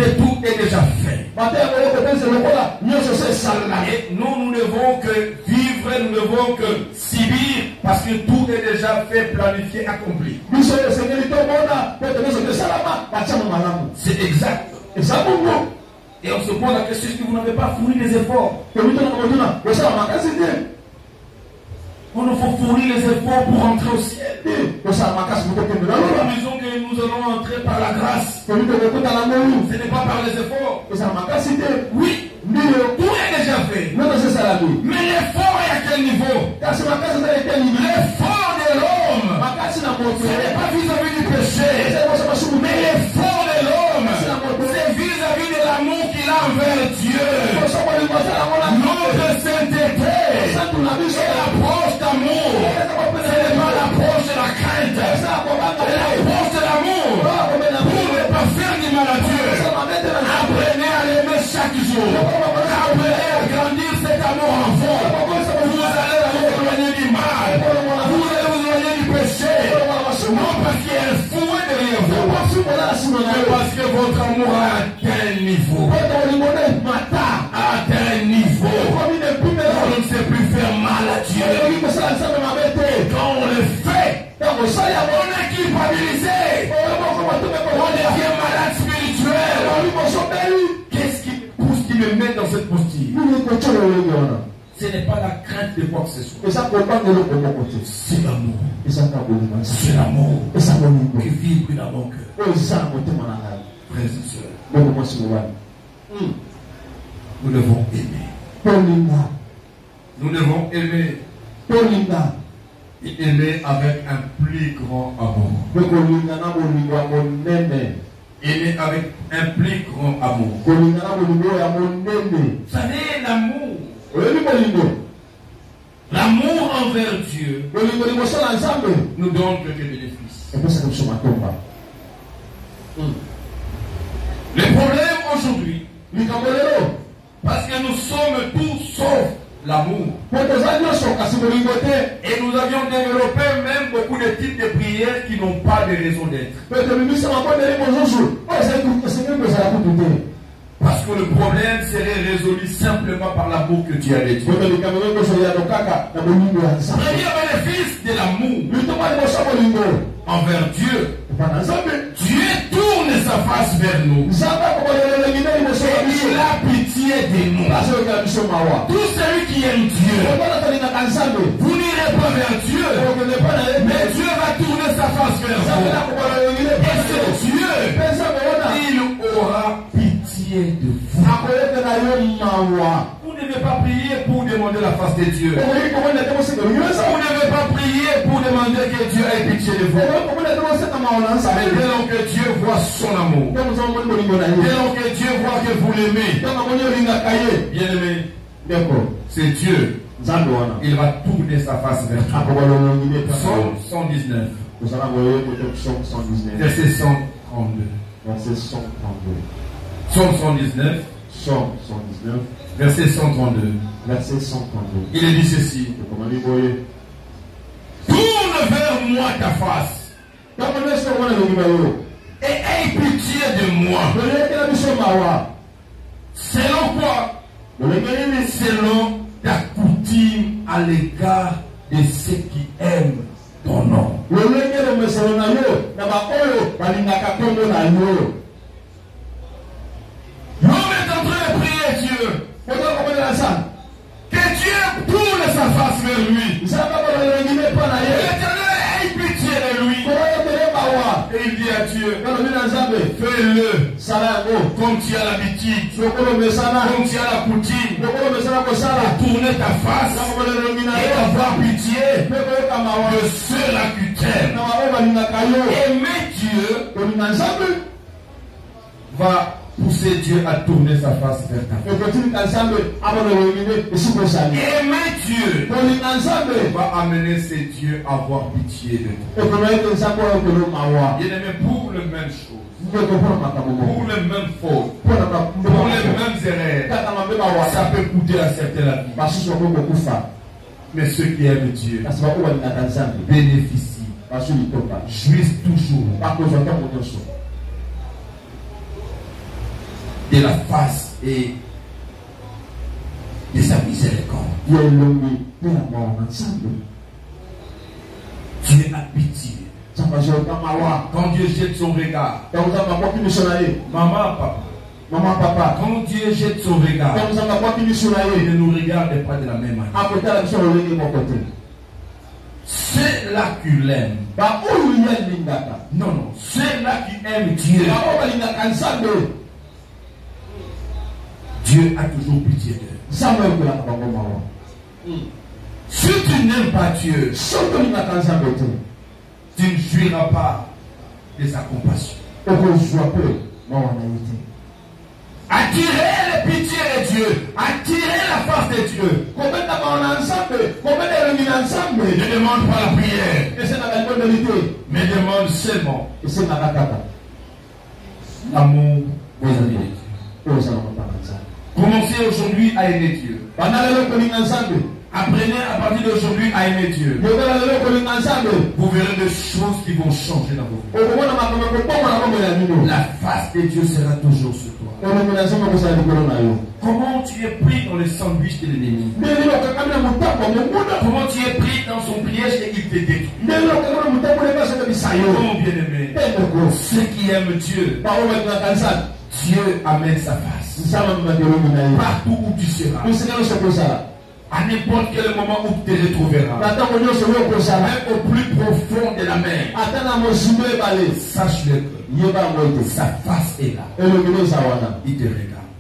que tout est déjà fait. Et nous ne devons que vivre, nous ne devons que subir parce que tout est déjà fait, planifié, accompli. C'est exact. Et on se pose la question, est-ce que vous n'avez pas fourni des efforts? On nous faut fournir les efforts pour entrer au ciel. Nous disons que nous allons entrer par la grâce. Ce n'est pas par les efforts. Oui, tout est déjà fait. Mais l'effort est à quel niveau? L'effort de l'homme, ce n'est pas vis-à-vis du péché. Mais l'effort de l'homme, c'est vis-à-vis de l'amour qu'il a envers Dieu. Notre sainteté est l'approche d'amour. Ce n'est pas l'approche de la crainte. C'est l'approche de l'amour. Pour ne pas faire du mal à Dieu. Apprenez à l'aimer chaque jour. Apprenez à grandir cet amour en vous. Vous allez vous éloigner du mal. Vous allez vous éloigner du péché. Non parce qu'il y a un fouet derrière vous. Mais parce que votre amour a atteint un niveau. Atteint un niveau. On ne sait plus faire mal à Dieu. Quand on le fait, on est culpabilisé. On devient malade spirituel. Qu'est-ce qui pousse, qui me met dans cette posture? Ce n'est pas la crainte de quoi que ce soit. C'est l'amour. C'est l'amour qui vibre dans mon cœur. Frères et sœurs, nous devons aimer. Nous devons aimer. Et aimer avec un plus grand amour. Aimer avec un plus grand amour. Vous savez, l'amour. L'amour envers Dieu nous donne que des bénéfices. Le problème aujourd'hui, parce que nous sommes tous sauf l'amour. Et nous avions développé même beaucoup de types de prières qui n'ont pas de raison d'être. Parce que le problème serait résolu simplement par l'amour que Dieu a dédié. Le premier bénéfice de l'amour envers Dieu, Dieu tourne sa face vers nous. Et il a pitié de nous. Tout celui qui aime Dieu, vous n'irez pas vers Dieu, mais Dieu va tourner sa face vers vous. Et ce Dieu, il aura pitié de vous. Vous ne devez pas prier pour demander la face de Dieu. Vous ne devez pas prier pour demander que Dieu ait pitié de vous. Mais dès lors que Dieu voit son amour, dès lors que Dieu voit que vous l'aimez, bien aimé, c'est Dieu. Il va tourner sa face vers toi. Psaume 119. Verset 132. Psaume 119. Verset 132. Il est dit ceci. Tourne vers moi ta face. Et aie pitié de moi. Selon quoi? Selon ta coutume à l'égard de ceux qui aiment ton nom. L'homme est en train de prier Dieu. Que Dieu tourne sa face vers lui. L'Éternel ait pitié de lui. Et il dit à Dieu, fais-le comme tu as l'habitude, comme tu as la coutume, tourner ta face et avoir pitié de ceux-là qui t'aiment. Aimer Dieu va pousser Dieu à tourner sa face vers ta face. Aimer Dieu va amener ces dieux à avoir pitié de toi. Bien-aimé, pour les mêmes choses, pour les mêmes fautes, pour les mêmes erreurs, ça peut coûter à certains la vie. Mais ceux qui aiment Dieu bénéficient, jouissent toujours. de la face et de sa miséricorde. Dieu a pitié. Quand Dieu jette son regard, maman, papa, quand Dieu jette son regard, il ne nous regarde pas de la même manière. Ceux-là qui l'aiment, non, ceux-là qui aiment Dieu, Dieu a toujours pitié d'eux. Si tu n'aimes pas Dieu, tu ne jouiras pas de sa compassion. Attirer la pitié de Dieu, attirer la face de Dieu. Ne demande pas la prière, mais demande seulement l'amour des amis de Dieu. Commencez aujourd'hui à aimer Dieu. Apprenez à partir d'aujourd'hui à aimer Dieu. Vous verrez des choses qui vont changer dans vos vies. La face de Dieu sera toujours sur toi. Comment tu es pris dans le sandwich de l'ennemi? Comment tu es pris dans son piège et il te détruit? Oh bien-aimé, ceux qui aiment Dieu, Dieu amène sa face. Partout où tu seras. À n'importe quel moment où tu te retrouveras, même au plus profond de la mer, sache-le que sa face est là. Il te regarde.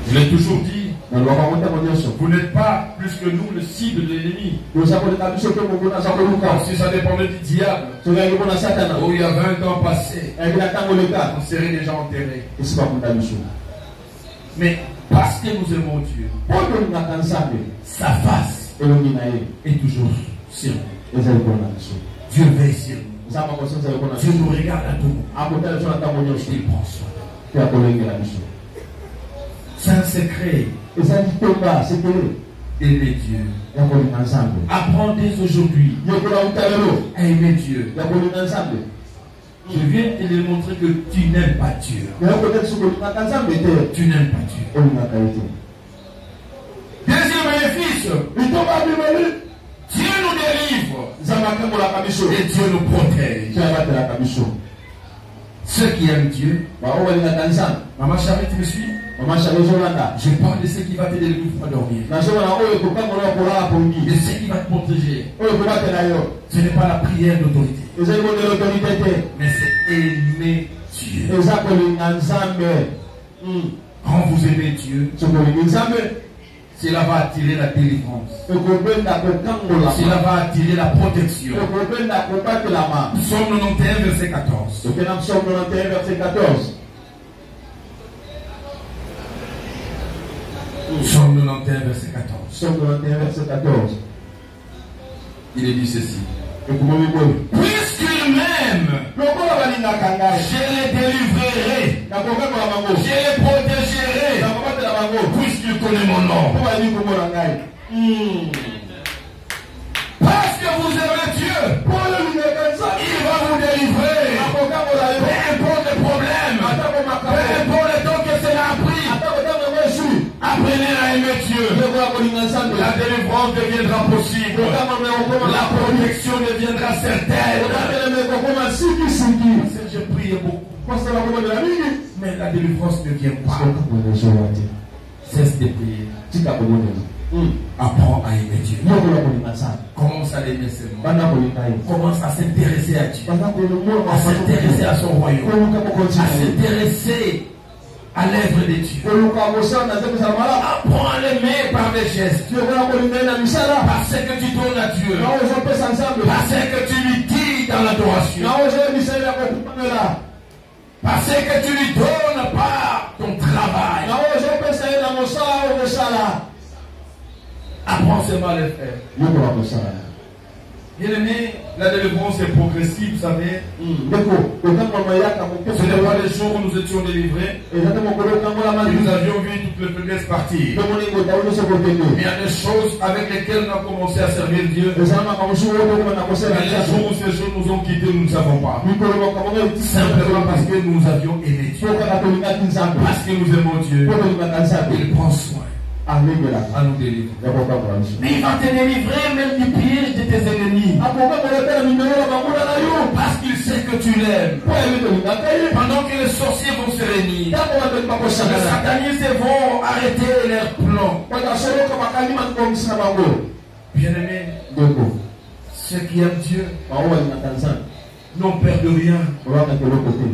Je l'ai toujours dit, vous n'êtes pas plus que nous le cible de l'ennemi. Si ça dépendait du diable, il y a 20 ans passés, on serait déjà enterrés. Mais parce que nous aimons Dieu, sa face est toujours sur nous. Dieu veille sur nous. Dieu nous regarde à tout. Il prend soin. C'est un secret. Aimer Dieu. Apprends dès aujourd'hui à aimer Dieu. Je viens te démontrer que tu n'aimes pas Dieu. Tu n'aimes pas Dieu. Deuxième bénéfice, Dieu nous délivre et Dieu nous protège. Ceux qui aiment Dieu, maman chérie, tu me suis? Je parle de ce qui va te délivrer pour dormir. De ce qui va te protéger. Ce n'est pas la prière d'autorité, mais c'est aimer Dieu. Quand vous aimez Dieu, cela va attirer la délivrance. Cela va attirer la protection. Psaume 91, verset 14. Psaume 91, verset 14. Il est dit ceci. Puisqu'il m'aime, je les délivrerai, je les protégerai, puisqu'il connaît mon nom. Parce que vous aimez Dieu, il va vous délivrer. Peu importe le problème, peu importe le temps que cela a pris, apprenez à aimer Dieu. La délivrance deviendra possible. La protection deviendra certaine. Je prie beaucoup, mais la délivrance ne vient pas. Cesse de prier. Apprends à aimer Dieu. Commence à l'aimer seulement. Commence à s'intéresser à Dieu, à s'intéresser à son royaume, à s'intéresser à l'œuvre de Dieu. Apprends à l'aimer par des gestes. Parce que tu donnes à Dieu. Parce que tu lui dis dans l'adoration. Parce que tu lui donnes par ton travail. Apprends seulement à le faire. Bien aimé, La délivrance est progressive, vous savez. Ce n'est pas les jours où nous étions délivrés et nous avions vu toutes les faiblesses partir. Mais il y a des choses avec lesquelles on a commencé à servir Dieu. Mais les jours où ces choses nous ont quittés, nous ne savons pas. Simplement parce que nous avions aimé Dieu. Parce que nous aimons Dieu. Il prend soin à nous délivrer. Mais il va te délivrer même du piège de tes ennemis. Parce qu'il sait que tu l'aimes. Pendant que les sorciers vont se réunir, les satanistes vont arrêter leurs plans. Bien-aimés, ceux qui aiment Dieu n'ont peur de rien.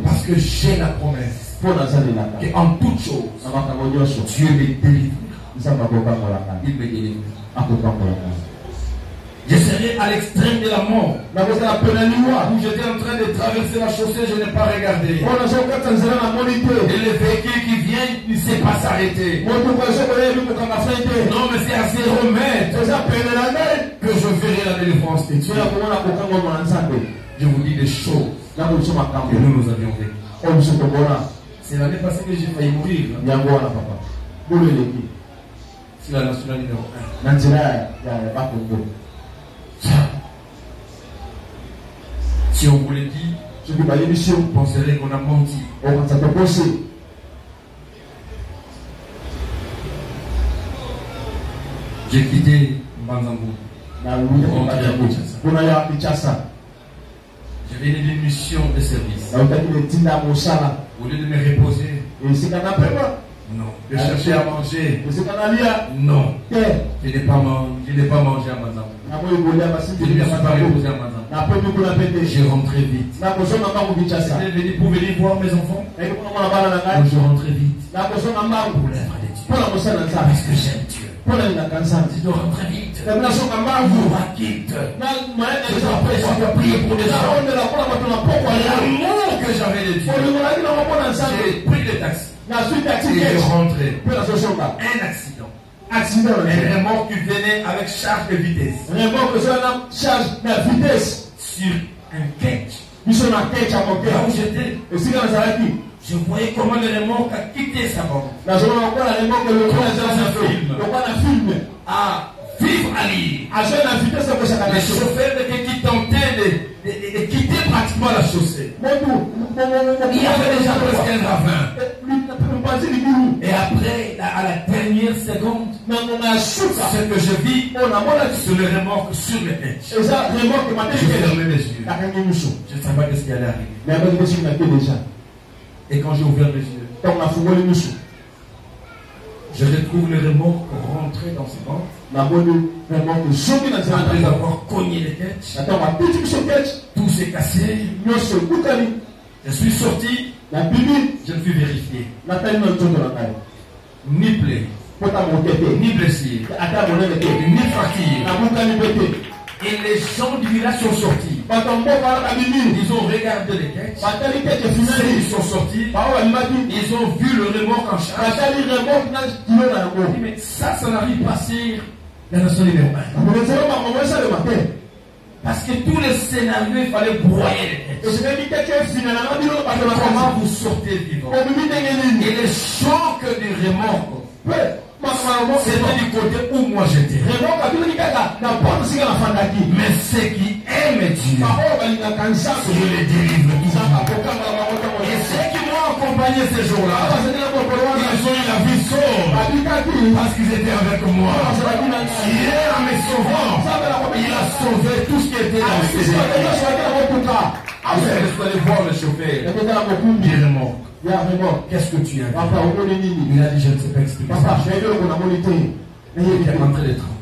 Parce que j'ai la promesse qu'en toutes choses, Dieu les délivre. Il me délivre. Je serai à l'extrême de la mort. Où j'étais en train de traverser la chaussée, je n'ai pas regardé. Et le véhicule qui vient, il ne sait pas s'arrêter. Non, mais c'est à 0 mètres que je verrai la délivrance de Dieu. Je vous dis des choses que nous avions vécues. C'est l'année passée que j'ai failli mourir. C'est la nationale numéro 1. Si on vous le dit, vous penserez qu'on a menti. J'ai quitté Mbanzambu. J'avais une mission de service. Au lieu de me reposer, non. De chercher à manger, non. Je n'ai pas mangé à Mbanzambu. Je ne me suis pas reposé à Mbanzambu. Je rentrais vite. J'étais venu pour venir voir mes enfants. Je rentrais vite. Pour l'œuvre de Dieu. Parce que j'aime Dieu. Je dois rentrer vite. Je dois quitter. Je dois prier pour les gens. L'amour que j'avais de Dieu. J'ai pris le taxi. Et je rentrais. Un accident. Un remorque qui venait avec charge de vitesse. Sur un catch. Là où j'étais, je voyais comment le remorque a quitté sa bande. Dans un film. À vivre à l'île. Le chauffeur qui tentait de quitter pratiquement la chaussée. Il y avait déjà presque un ravin. Et après, à la dernière seconde, ce que je vis, c'est le remorque sur le tête. Je fermais les yeux. Je ne savais pas ce qui allait arriver. Et quand j'ai ouvert les yeux, je retrouve le remorque rentré dans ses bandes. Après avoir cogné les têtes, tout s'est cassé. Je suis sorti. Je me suis vérifié. Ni plaie, ni blessure, ni fracture. Et les gens du village sont sortis. Ils ont regardé les quêtes. Ils sont sortis. Ils ont vu le remorque en charge. Mais ça n'arrive pas sur la nation numéro 1. Parce que tous les scénarios, il fallait broyer les têtes. Comment vous sortez vivant? Et les chocs du remorque, c'était du côté où moi j'étais. Mais ceux qui aiment Dieu, je les délivre. Et ceux qui m'ont accompagné ces jours-là, ils ont eu la vie sauve. Parce qu'ils étaient avec moi. Hier, en me sauvant, il a sauvé tout ce qui était dans le Seigneur. Vous allez voir le chauffeur. Il est mort. Qu'est-ce que tu as? Il a dit, je ne sais pas expliquer ça. Il est rentré les trains.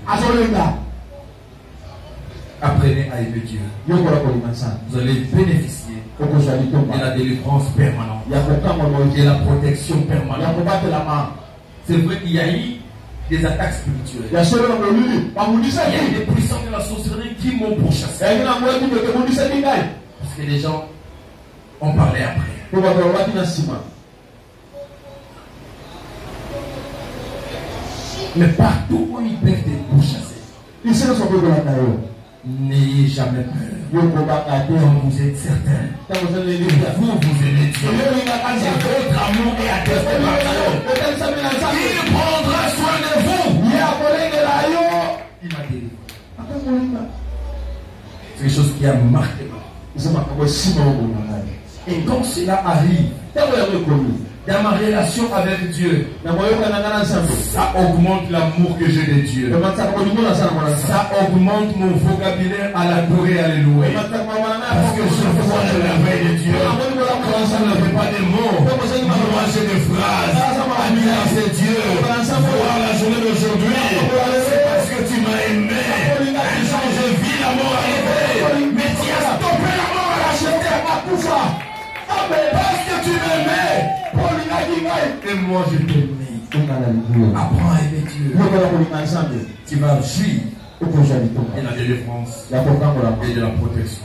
Apprenez à aimer Dieu. Vous allez bénéficier de la délivrance permanente, de la protection permanente. C'est vrai qu'il y a eu des attaques spirituelles. Il y a eu des puissants de la sorcellerie qui m'ont pourchassé. Parce que les gens ont parlé après. Mais partout où ils peuvent être pourchassés, N'ayez jamais peur. Quand vous êtes certain que vous aimez Dieu, et votre amour est attesté par Dieu, il prendra soin de vous. Il m'a délivré. C'est quelque chose qui a marqué ma vie. Et quand cela arrive, dans ma relation avec Dieu, ça augmente l'amour que j'ai de Dieu. Ça augmente mon vocabulaire à l'adorer, à louer. Parce que je vois le merveille de Dieu. Quand ça ne fait pas des mots, moi j'ai des phrases. Admirer Dieu. Voir la journée d'aujourd'hui. C'est parce que tu m'as aimé. Un jour je vis la mort arriver. Mais tu as stoppé la mort à l'acheter. Parce que tu m'aimais. Et moi je t'aime. Apprends à aimer Dieu. Tu vas jouir de la délivrance et de la protection.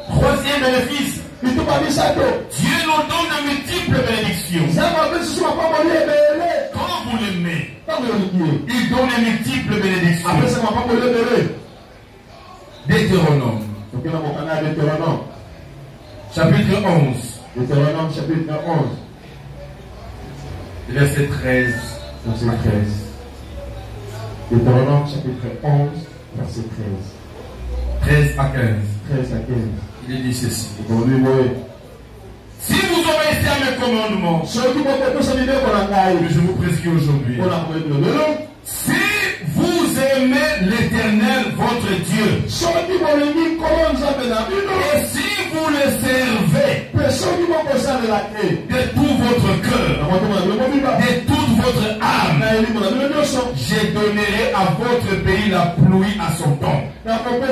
Troisième bénéfice. Dieu nous donne de multiples bénédictions. Quand vous l'aimez, il donne de multiples bénédictions. Deutéronome. Chapitre 11. Deutéronome chapitre 11. Verset 13. Verset 13. Deutéronome chapitre 11, verset 13 à 15. 13 à 15. Il dit ceci. Si vous obéissez à mes commandements, que je vous prescris aujourd'hui, si vous aimez l'Éternel, votre Dieu, et si vous le servez de tout votre cœur, de toute votre âme, je donnerai à votre pays la pluie à son temps. La pluie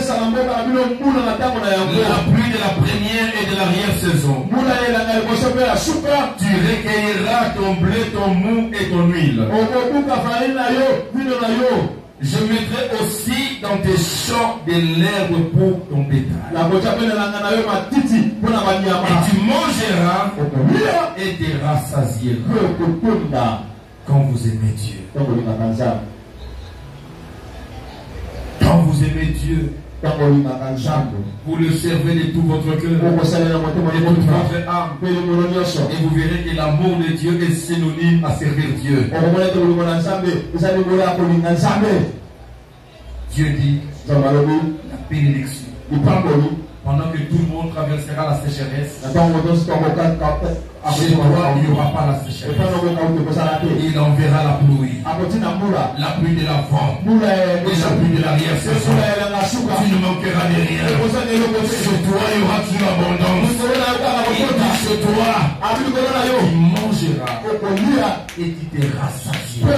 de la première et de l'arrière-saison. Tu recueilleras ton blé, ton mou et ton huile. Je mettrai aussi dans tes champs de l'herbe pour ton bétail. Et tu mangeras et te rassasieras quand vous aimez Dieu. Quand vous aimez Dieu, vous le servez de tout votre cœur, de toute votre âme, et vous verrez que l'amour de Dieu est synonyme à servir Dieu. Dieu dit la bénédiction. Pendant que tout le monde traversera la sécheresse, chez toi, il n'y aura pas la sécheresse. Il enverra la pluie. La pluie de l'avant et la pluie de l'arrière-saison. Tu ne manqueras de rien. Chez toi, il y aura toujours abondance. Chez toi, tu mangeras et tu te rassasieras.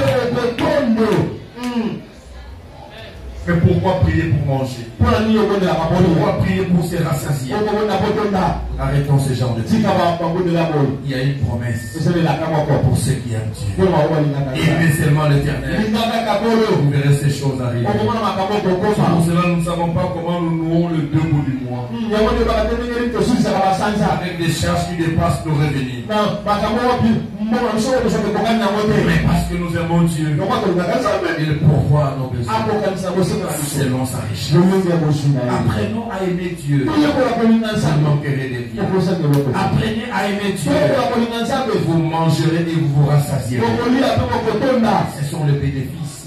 Mais pourquoi prier pour manger? Pourquoi prier pour se rassasier? Arrêtons ce genre de trucs. Il y a une promesse pour ceux qui aiment Dieu. Aimez seulement l'Éternel. Vous verrez ces choses arriver. Pour cela, nous ne savons pas comment nous nouons le debout du mois. Avec des charges qui dépassent nos revenus. Mais parce que nous aimons Dieu, il pourvoit à nos besoins selon sa richesse. Apprenons à aimer Dieu. Vous manquerez des biens. Apprenez à aimer Dieu. Vous mangerez et vous vous rassasierez. Ce sont les bénéfices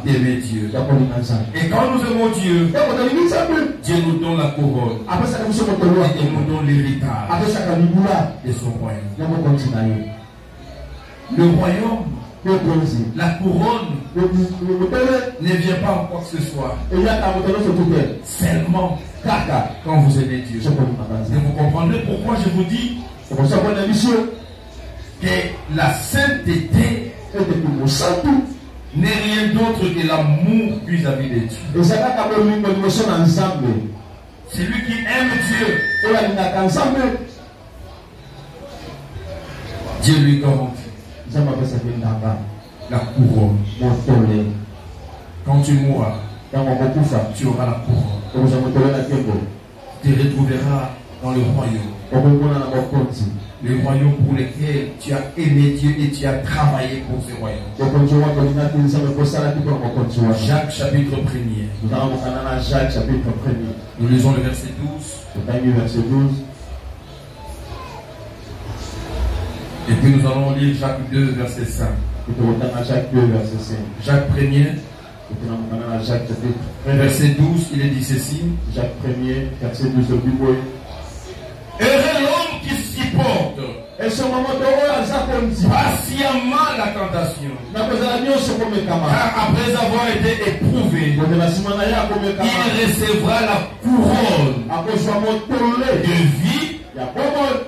d'aimer Dieu. Et quand nous aimons Dieu, Dieu nous donne la couronne. Et il nous donne l'héritage de son royaume. Le royaume, la couronne ne vient pas en quoi que ce soit. Seulement quand vous aimez Dieu. Et vous comprendrez pourquoi je vous dis que la sainteté n'est rien d'autre que l'amour vis-à-vis de Dieu. Celui qui aime Dieu, Dieu lui garantit la couronne. Quand tu mourras, tu auras la couronne. Tu te retrouveras dans le royaume. Les royaumes pour lesquels tu as aimé Dieu et tu as travaillé pour ces royaumes. Jacques chapitre 1er. Nous lisons le verset 12. Et puis nous allons lire Jacques 2, verset 5. Jacques 1er, verset 12, il est dit ceci. Jacques 1er, verset 12. Heureux l'homme qui supporte patiemment la tentation. Car après avoir été éprouvé, il recevra la couronne de vie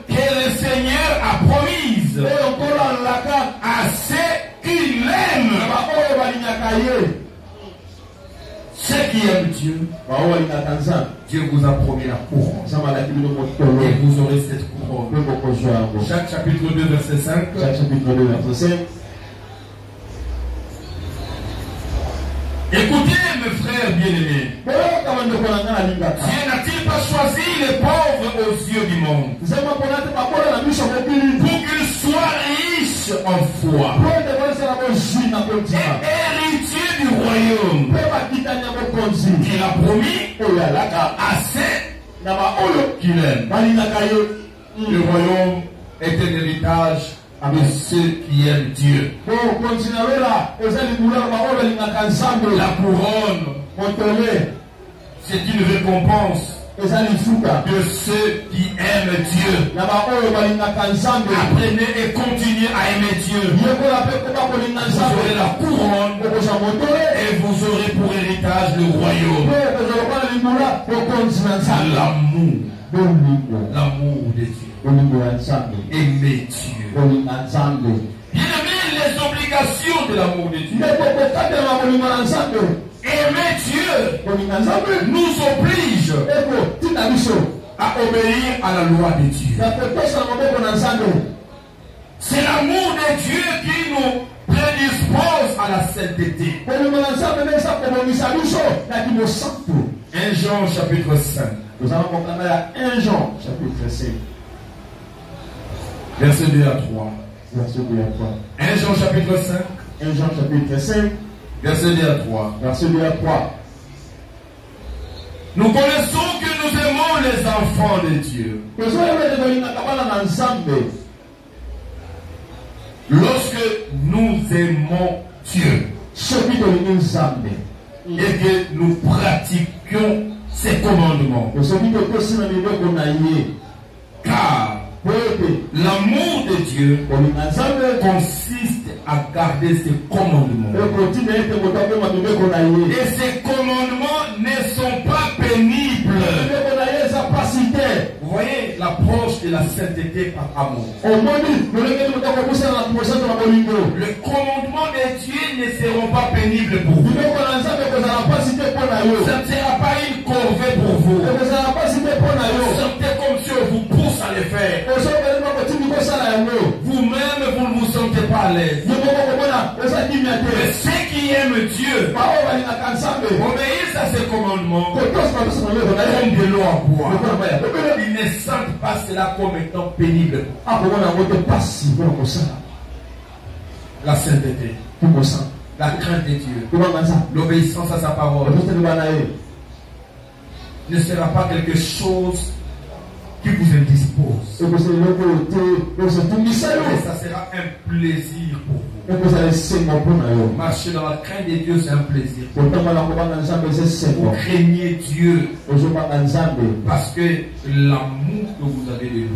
que le Seigneur a promise à ceux qui l'aiment. Ceux qui aiment Dieu, Dieu vous a promis la couronne. Et vous aurez cette couronne. Jacques chapitre 2, verset 5. Écoutez, mes frères bien-aimés. Dieu n'a-t-il pas choisi les pauvres aux yeux du monde pour qu'ils soient riches en foi et héritiers du royaume qu'il a promis à ceux qui l'aiment. Le royaume est un héritage de ceux qui aiment Dieu. La couronne, c'est une récompense de ceux qui aiment Dieu. Apprenez et continuez à aimer Dieu. Vous aurez la couronne et vous aurez pour héritage le royaume. L'amour de Dieu. Aimer Dieu. Bien-aimés, les obligations de l'amour de Dieu. Aimer Dieu nous oblige à obéir à la loi de Dieu. C'est l'amour de Dieu qui nous prédispose à la sainteté. 1 Jean chapitre 5. Nous allons comprendre à 1 Jean chapitre 5. Verset 2 à 3. Verset 2 à 3. 1 Jean chapitre 5. 1 Jean chapitre 5. Verset 2 à 3. Verset 2 à 3. Nous connaissons que nous aimons les enfants de Dieu lorsque nous aimons Dieu et que nous pratiquions ses commandements. Car l'amour de Dieu consiste à garder ses commandements. Et ces commandements ne sont pas pénibles. Vous voyez l'approche de la sainteté par amour. Les commandements de Dieu ne seront pas pénibles pour vous. Ça ne sera pas une corvée pour vous. Sentez comme si on vous pousse à les faire. Vous-même, vous ne vous sentez pas à l'aise. Mais ceux qui aiment Dieu obéissent à ses commandements comme de l'eau en bois. Ils ne sentent pas cela comme étant pénible. La sainteté, la crainte de Dieu, l'obéissance à sa parole ne sera pas quelque chose qui vous indispose. Mais ça sera un plaisir pour vous. Marcher dans la crainte de Dieu, c'est un plaisir. Vous craignez Dieu parce que l'amour que vous avez de lui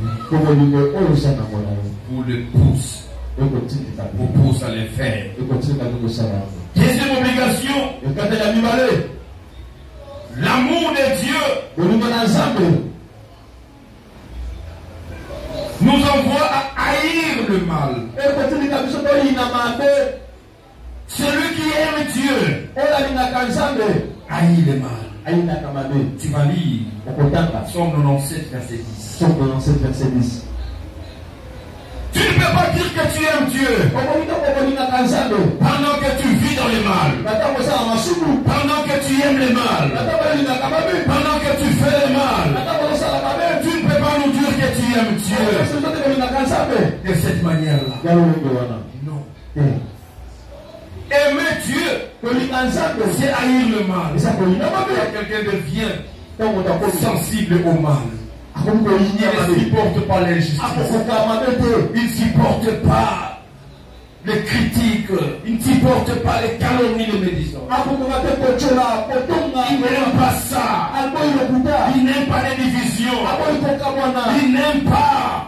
vous le pousse. Vous pousse à le faire. Deuxième obligation, l'amour de Dieu nous envoie à haïr le mal. Celui qui aime Dieu haït le mal. Tu vas lire Psaume 97, verset 10. Tu ne peux pas dire que tu aimes Dieu pendant que tu vis dans le mal, pendant que tu aimes le mal, pendant que tu fais le mal. Tu ne peux pas nous dire que tu tu aimes Dieu de cette manière-là. Non. Aimer Dieu, c'est haïr le mal. Quelqu'un devient sensible au mal. Il ne supporte pas l'injustice. Il ne supporte pas les critiques. Il ne supporte pas les calomnies de médisants. Il n'aime pas ça. Il n'aime pas les divisions. Il n'aime pas.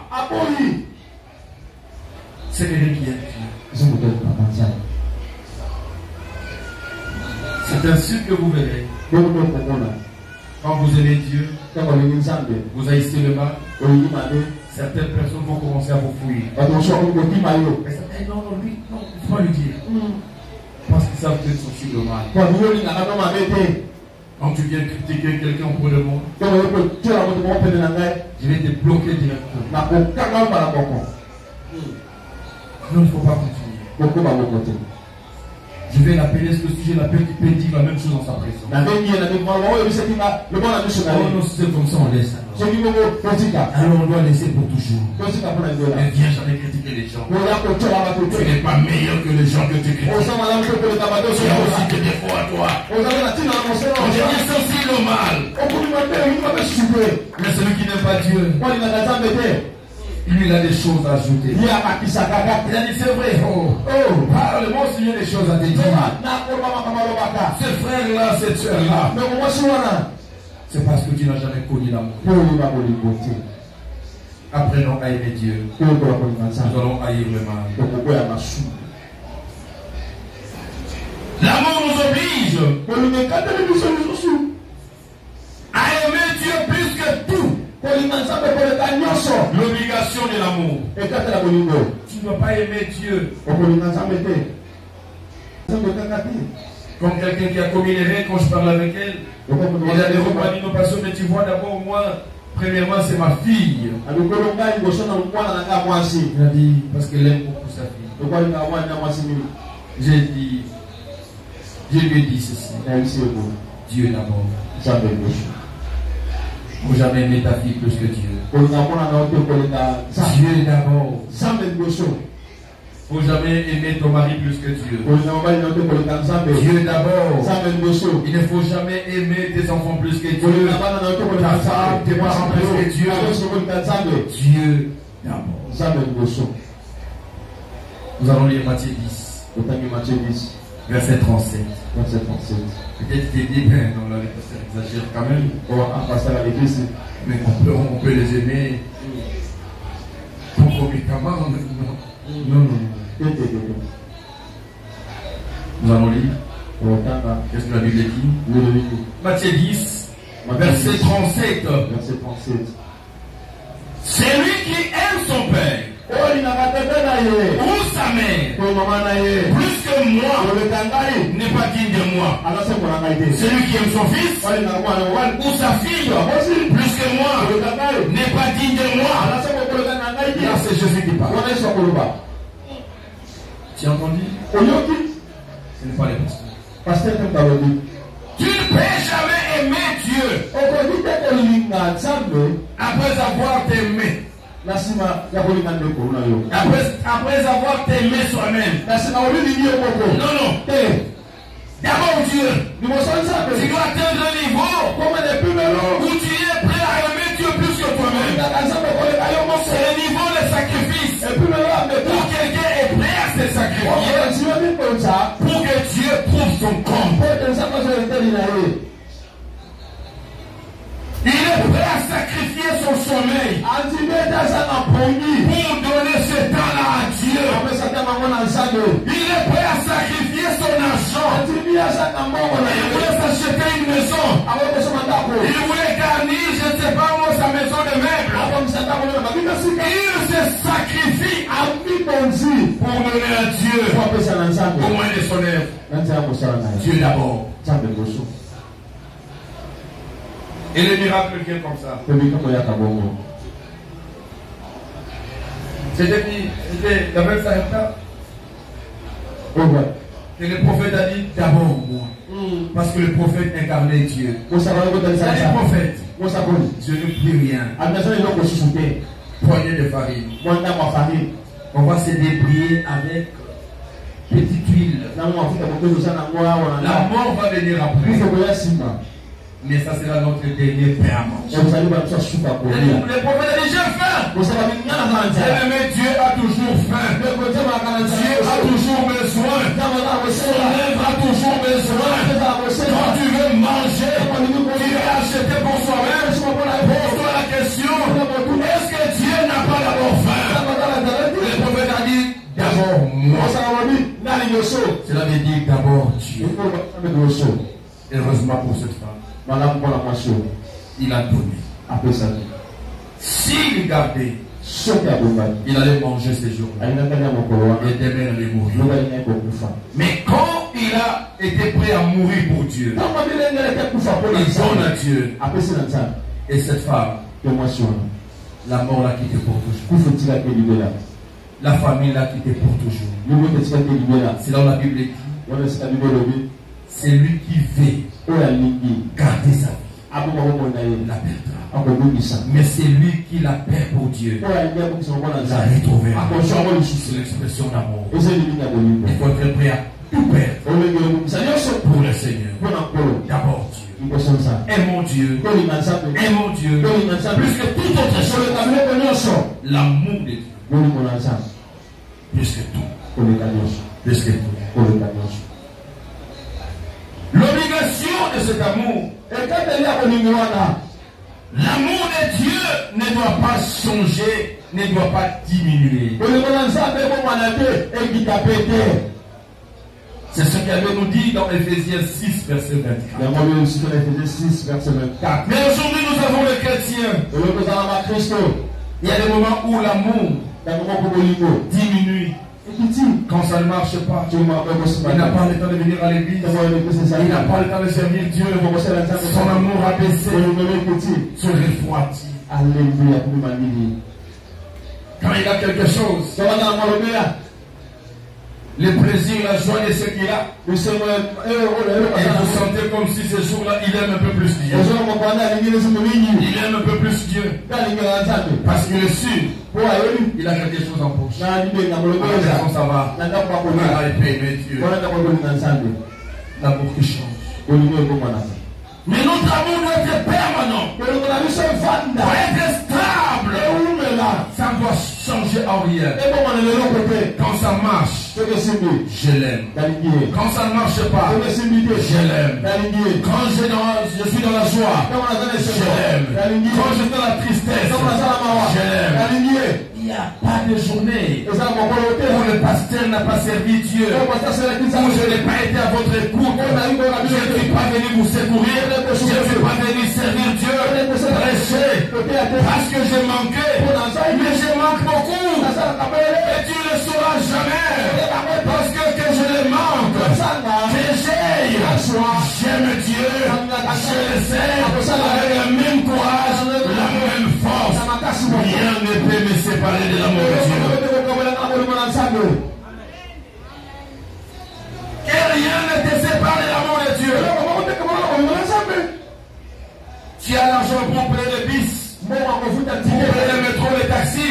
C'est les qui aiment Dieu. C'est ainsi que vous verrez. Quand vous aimez Dieu, vous haïssez le mal. Certaines personnes vont commencer à vous fuir. Mais certains, non, lui, non, il ne faut pas lui dire. Parce qu'ils savent que c'est sensible au mal. Quand tu viens critiquer quelqu'un au point de monde, je vais te bloquer directement. Non, il ne faut pas continuer. Je vais l'appeler, est-ce que si je l'appelle, tu peux dire la même chose dans sa présence. Oh non, c'est comme ça, on laisse. Alors on doit laisser pour toujours. Ne viens jamais critiquer les gens. Tu n'es pas meilleur que les gens que tu critiques. Il y a aussi des défauts à toi. On devient sensible au mal. Mais celui qui n'aime pas Dieu, lui, il a des choses à ajouter. Il a dit, c'est vrai. Parle-moi s'il y a des choses à te dire. Ce frère-là, cette soeur-là. C'est parce que tu n'as jamais connu l'amour. Apprenons à aimer Dieu. Nous allons haïr le mal. L'amour nous oblige à aimer Dieu plus que tout. L'obligation de l'amour. Tu ne dois pas aimer Dieu comme quelqu'un qui a commis l'erreur. Quand je parle avec elle, il a des repas d'innovation, mais tu vois d'abord, moi, premièrement, c'est ma fille. Il a dit, parce qu'elle aime beaucoup sa fille. Je lui ai dit ceci. Dieu d'abord. Il ne faut jamais aimer ta fille plus que Dieu. Dieu d'abord. Il ne faut jamais aimer ton mari plus que Dieu. Dieu d'abord. Il ne faut jamais aimer tes enfants plus que Dieu. Ta femme, tes parents plus que Dieu. Dieu d'abord. Nous allons lire Matthieu 10. Verset 37. Peut-être qu'il dit, ben non, là, les pasteurs exagèrent quand même. Mais on peut les aimer concomitamment. Non. Nous allons lire. Qu'est-ce que la Bible dit? Matthieu 10, verset 37. C'est lui qui aime son père ou sa mère plus que moi n'est pas digne de moi. Celui qui aime son fils ou sa fille plus que moi n'est pas digne de moi. Là, c'est Jésus qui parle. Tu as entendu? Ce n'est pas les pasteurs. Tu ne peux jamais aimer Dieu après avoir t'aimé. Après avoir t'aimé soi-même. Non. D'abord Dieu. Tu dois atteindre un niveau où tu es prêt à aimer Dieu plus que toi-même. C'est le niveau de sacrifice. Pour quelqu'un est prêt à se sacrifier pour que Dieu trouve son compte. Il est prêt à sacrifier son sommeil pour donner ce temps-là à Dieu. Il est prêt à sacrifier son argent. Il voulait s'acheter une maison. Il voulait garnir, je ne sais pas moi, sa maison de meubles. Il se sacrifie pour donner à Dieu au moins de son œuvre. Dieu d'abord. Et le miracle vient comme ça. C'était la même Sarepta. Et le prophète a dit d'abord moi. Parce que le prophète incarnait Dieu. C'est le prophète. Je ne puis rien. poignée de farine. Mwanda mwa farine. On va se débrouiller avec petite huile. Na mwa mafuta kukuza na mwa wana. La mort va venir après. Kristo kwa sima. Mais ça sera notre dernier pain à manger. Le prophète a dit j'ai faim. Bien-aimé, Dieu a toujours faim. Dieu a toujours besoin. Son œuvre a toujours besoin. Quand tu veux manger, tu veux acheter pour soi-même. Pose-toi la question, est-ce que Dieu n'a pas d'abord faim? Le prophète a dit d'abord moi. Cela veut dire d'abord Dieu. Heureusement pour cette femme. Il a donné. S'il gardait, il allait manger ces jours-là. Et demain, il allait mourir. Mais quand il a été prêt à mourir pour Dieu, il donne à Dieu. Et cette femme, la mort l'a quitté pour toujours. La famille l'a quitté pour toujours. C'est là où la Bible dit, c'est lui qui veut garder sa vie, la perdra. Mais c'est lui qui la perd pour Dieu, la retrouvera. C'est l'expression d'amour. Il faut être prêt à tout perdre pour le Seigneur. D'abord Dieu. Aimons Dieu. Aimons Dieu. Plus que toute autre chose. L'amour de Dieu. Plus que tout. Plus que tout. L'obligation de cet amour, l'amour de Dieu ne doit pas changer, ne doit pas diminuer. C'est ce qu'elle nous dit dans Ephésiens 6, verset 24. Mais aujourd'hui, nous avons les chrétiens. Il y a des moments où l'amour diminue. Quand ça ne marche pas, il n'a pas le temps de venir à l'église, il n'a pas le temps de servir Dieu, son amour a baissé, se refroidit. Quand il a quelque chose, le plaisir, la joie de ce qu'il a, et vous sentez comme si ce jour-là, il aime un peu plus Dieu. Il aime un peu plus Dieu. Parce qu'il est sûr, il a quelque chose en poche. Ça va. Il peut aimer Dieu. L'amour qui change. Mais notre amour doit être permanent. Doit être stable. Ça ne doit changer en rien. Quand ça marche, je l'aime. Quand ça ne marche pas, je l'aime. Quand je suis dans la joie, je l'aime. Quand je suis dans la tristesse, je l'aime. Il n'y a pas de journée où le pasteur n'a pas servi Dieu, où je n'ai pas été à votre écoute. Je ne suis pas venu vous secourir, je ne suis pas venu servir Dieu, prêcher, parce que j'ai manqué, mais je manque beaucoup, et tu ne le sauras jamais, parce que je le manque, que j'aime Dieu, je le sais, avec le même courage, la même force. Rien ne peut me séparer de l'amour de Dieu. Que rien ne te sépare de l'amour de Dieu. Tu as l'argent pour payer le bis, pour payer le métro, le taxi.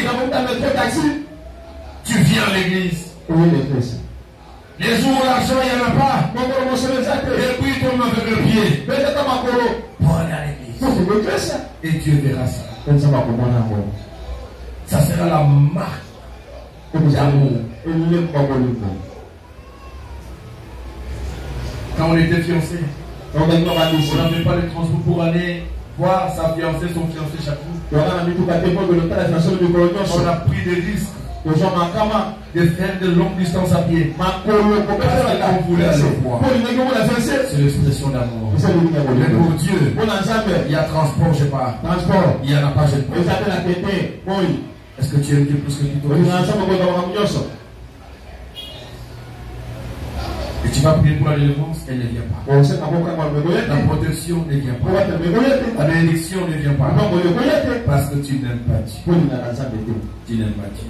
Tu viens à l'église. Les jours où l'argent il n'y en a pas, et puis tu tombes avec le pied pour aller à l'église. Et Dieu verra ça. Ça sera la marque d'amour. Quand on était fiancés, on n'avait pas de transport pour aller voir sa fiancée, son fiancé chaque jour. On a pris des risques de faire de longues distances à pied. On voulait aller voir. C'est l'expression d'amour. Mais pour Dieu, il y a transport, je pars. Il n'y en a pas, je pars. Est-ce que tu aimes Dieu plus que tout autre? Et tu vas prier pour la délivrance, elle ne vient pas. La protection ne vient pas. La bénédiction ne vient pas. Parce que tu n'aimes pas Dieu. Tu n'aimes pas Dieu.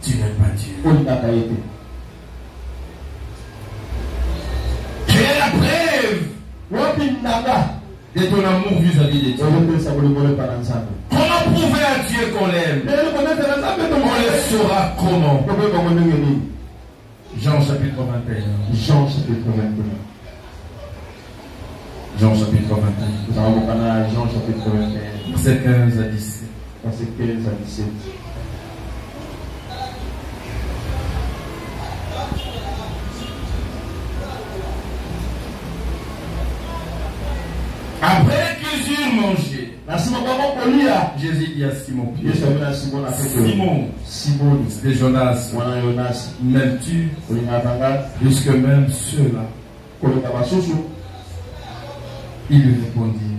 Tu n'aimes pas Dieu. Quelle est la preuve de ton amour vis-à-vis de Dieu? Comment prouver à Dieu qu'on l'aime, on le saura comment. Jean chapitre 21. Jean chapitre 21. Jean chapitre 21. Nous allons voir Jean chapitre 21. Verset 15 à 17. Verset 15 à 17. Après qu'ils eurent mangé, Jésus dit à Simon Pierre, Simon, c'était Jonas, m'aimes-tu plus que même ceux-là? Il lui répondit,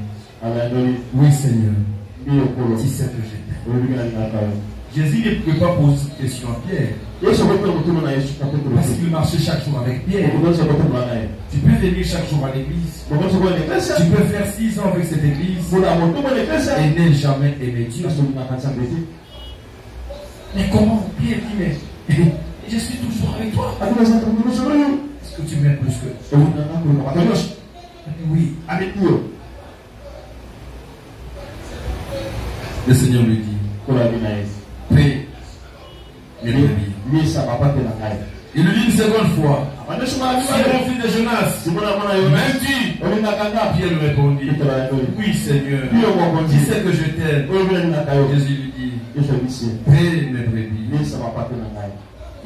oui Seigneur, tu sais que je t'aime. Jésus ne pouvait pas poser cette question à Pierre. Parce qu'il marchait chaque jour avec Pierre. Tu peux venir chaque jour à l'église. Tu peux faire 6 ans avec cette église et ne jamais aimer Dieu. Mais comment Pierre dit, mais je suis toujours avec toi. Est-ce que tu m'aimes plus que oui, avec Dieu. Le Seigneur lui dit, paix mes brebis. Il lui dit une seconde fois, Simon fils de Jonas, m'aimes-tu? Pierre lui répondit, oui Seigneur, tu sais que je t'aime. Jésus lui dit, paix mes brebis.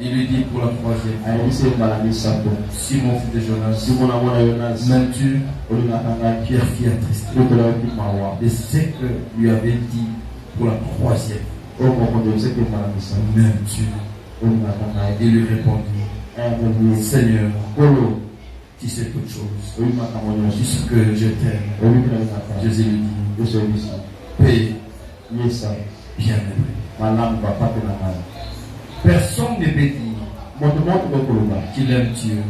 Il lui dit pour la troisième, Simon fils de Jonas, m'aimes-tu? Pierre fit attristé de ce que lui avait dit pour la troisième. M'aimes-tu? Il lui répondit, Seigneur, tu sais toutes choses, tu sais que je t'aime. Jésus lui dit, paix, bien-aimé. Personne ne peut dire qu'il aime Dieu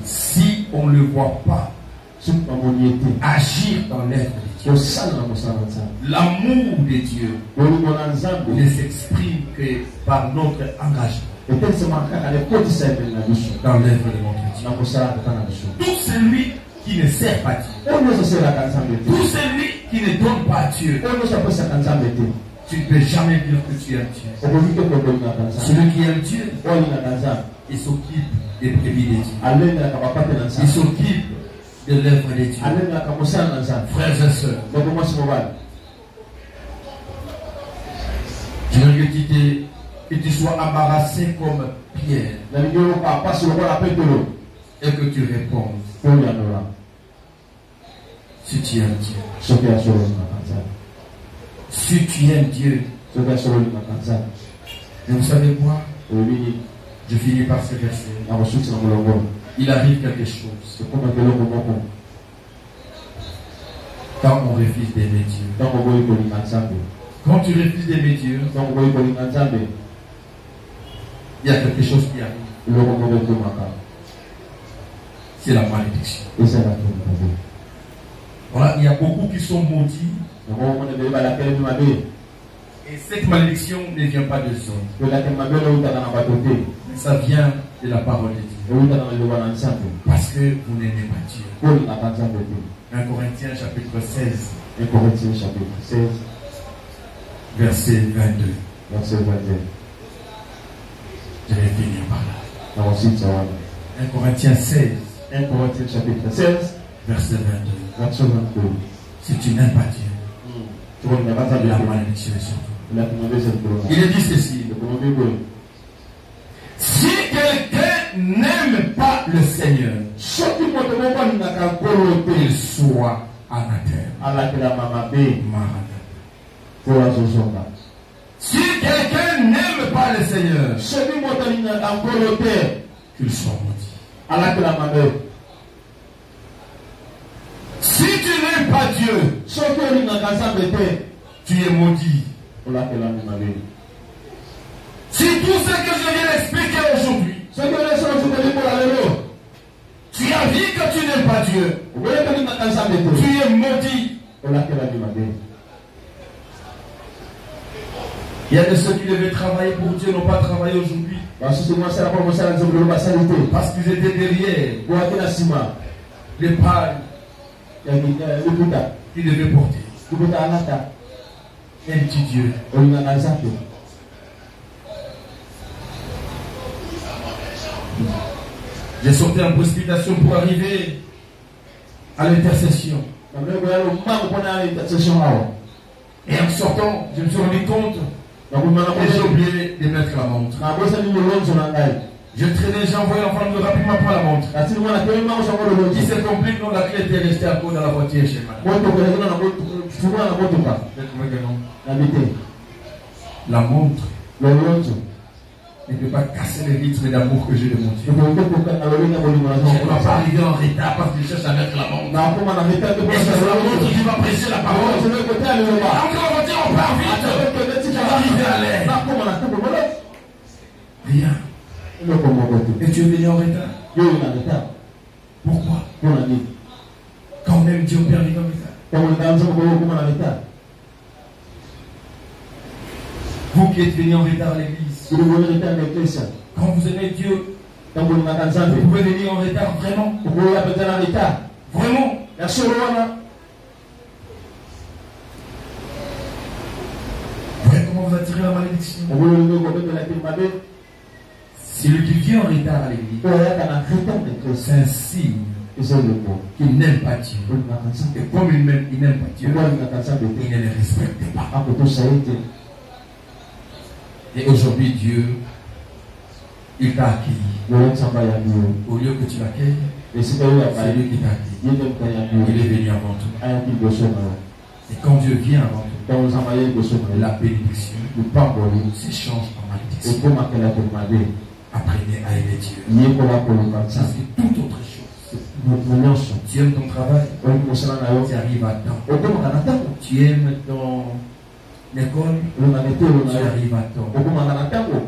si on ne le voit pas agir dans l'être de Dieu. L'amour de Dieu ne s'exprime que par notre engagement dans l'œuvre de notre Dieu. Tout celui qui ne sert pas Dieu, tout celui qui ne donne pas Dieu, tu ne peux jamais dire que tu aimes Dieu. Celui qui aime Dieu, il s'occupe des brebis de Dieu. Il s'occupe de l'œuvre de Dieu. Frères et sœurs, je veux que tu sois embarrassé comme Pierre et que tu répondes si tu aimes Dieu. Si tu aimes Dieu, et vous savez quoi? Je finis par ce verset. Il arrive quelque chose quand on refuse d'aimer Dieu. Quand tu refuses d'aimer Dieu, il y a quelque chose qui arrive. C'est la malédiction. Voilà, il y a beaucoup qui sont maudits. Et cette malédiction ne vient pas de l'homme. Mais ça vient de la parole de Dieu. Parce que vous n'aimez pas Dieu. 1 Corinthiens chapitre 16. Verset 22. Je vais finir par là. 1 Corinthiens 16. 1 Corinthiens chapitre 16. Verset 22. Si tu n'aimes pas Dieu, la malédiction est sur toi. Il est dit ceci. Si quelqu'un n'aime pas le Seigneur, il soit anathème. Si quelqu'un n'aime pas le Seigneur, qu'il soit maudit. Si tu n'aimes pas Dieu, tu es maudit. Si tout ce que je viens d'expliquer aujourd'hui, tu as dit que tu n'aimes pas Dieu, tu es maudit. Il y a de ceux qui devaient travailler pour Dieu n'ont pas travaillé aujourd'hui. Parce qu'ils étaient derrière les palmes qu'ils devaient porter. Aimes-tu Dieu? J'ai sauté en précipitation pour arriver à l'intercession. Et en sortant, je me suis rendu compte et j'ai oublié de mettre la montre. Je traînais, j'ai envoyé l'enfant de rapidement prendre la montre. Qui s'est compliqué, non, la clé était restée à cause dans la voiture chez moi. La montre ne peut pas casser le rythme d'amour que j'ai de mon Dieu. Je ne dois pas arriver en retard parce que je cherche à mettre la montre. Et c'est la montre qui va prêcher la parole. Donc la voiture, on part vite. Tu vas arriver à l'air. Rien. Et tu es venu en retard. Pourquoi? Quand même Dieu permet en retard. Vous qui êtes venus en retard à l'église, quand vous aimez Dieu, vous pouvez venir en retard vraiment. Vraiment. Voyez comment vous attirez la malédiction. Celui qui vient en retard à l'église, c'est un signe qu'il n'aime pas Dieu. Et comme il n'aime pas Dieu, il ne le respecte pas. Et aujourd'hui, Dieu, il t'a accueilli. Au lieu que tu l'accueilles, c'est lui qui t'a accueilli. Il est venu avant toi. Et quand Dieu vient avant toi, la bénédiction s'échange en malédiction. Apprenez à aimer Dieu. Parce que toute autre chose, tu aimes ton travail, tu arrives à temps. Tu aimes ton l'école, tu arrives à temps.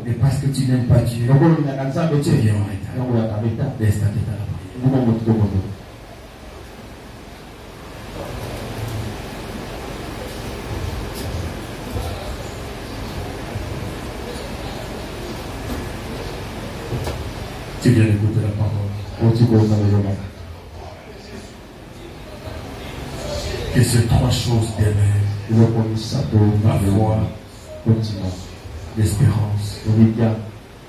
Et parce que tu n'aimes pas Dieu, tu viens en retard. Laisse ta tête à la prière. Tu viens d'écouter la parole. Que ces trois choses d'aimer, la foi, l'espérance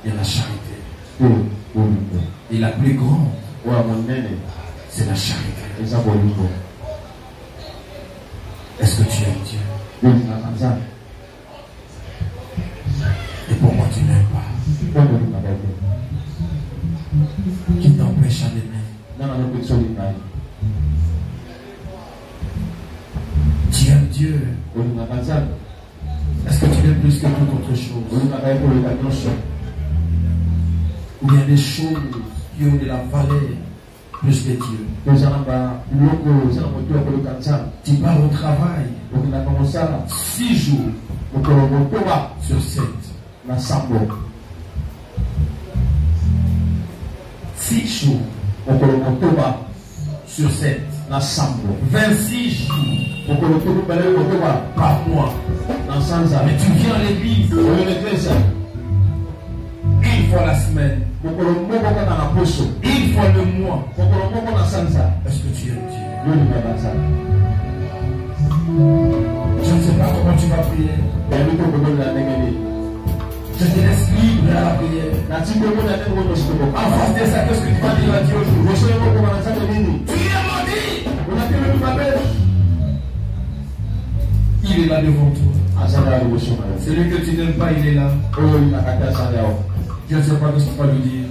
et la charité. Et la plus grande, c'est la charité. Est-ce que tu aimes Dieu? Et pourquoi tu n'aimes pas? Qui t'empêche à l'aimer? Tu aimes Dieu? Est-ce que tu l'aimes plus que toute autre chose? Ou il y a des choses qui ont de la valeur plus que Dieu? Tu pars au travail 6 jours sur 7. 6 jours sur 7. 26 jours par mois. Mais tu viens à l'église une fois la semaine, une fois le mois. Est-ce que tu aimes Dieu? Je ne sais pas comment tu vas prier. Je te laisse libre à la prière. En face de ça, qu'est-ce que tu vas dire à Dieu aujourd'hui? Tu lui as menti. Il est là devant toi. Celui que tu n'aimes pas, il est là. Je ne sais pas ce que tu vas lui dire.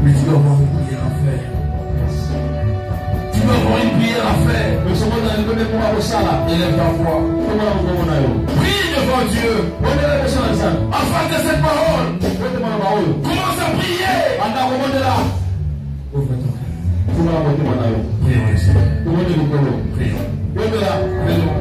Mais tu dois avoir une prière à faire. Tu dois avoir une prière à faire. Élève ta voix. Prie devant Dieu. En face de cette parole. Commence à prier. Ouvre ton cœur. Priez. Priez.